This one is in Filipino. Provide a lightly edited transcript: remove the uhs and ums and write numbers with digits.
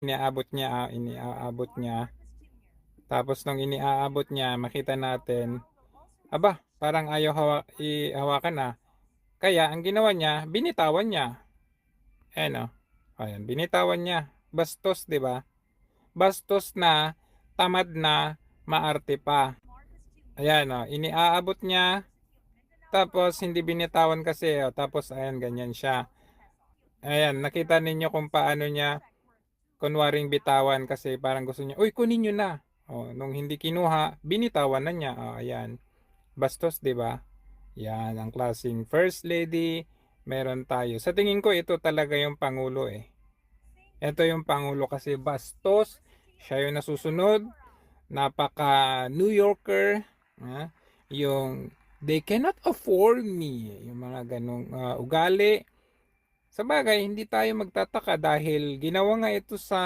iniaabot niya. Tapos nung iniaabot niya, makita natin, aba, parang ayaw hawakan na. Kaya ang ginawa niya, binitawan niya. Ayan o. Ayan, binitawan niya. Bastos, 'di ba? Bastos na, tamad na, maarte pa. Ayan o, iniaabot niya, tapos hindi binitawan kasi. O, tapos ayan, ganyan siya. Ayan, nakita ninyo kung paano niya kunwaring bitawan kasi parang gusto niya, uy, kunin nyo na. O, nung hindi kinuha, binitawan na niya. O, ayan. Bastos, 'di ba? Yan, ang klaseng first lady meron tayo. Sa tingin ko, ito talaga yung pangulo eh. Ito yung pangulo kasi bastos. Siya yung nasusunod. Napaka New Yorker. Ha? Yung they cannot afford me. Yung mga ganong ugali. Sa bagay, hindi tayo magtataka dahil ginawa nga ito sa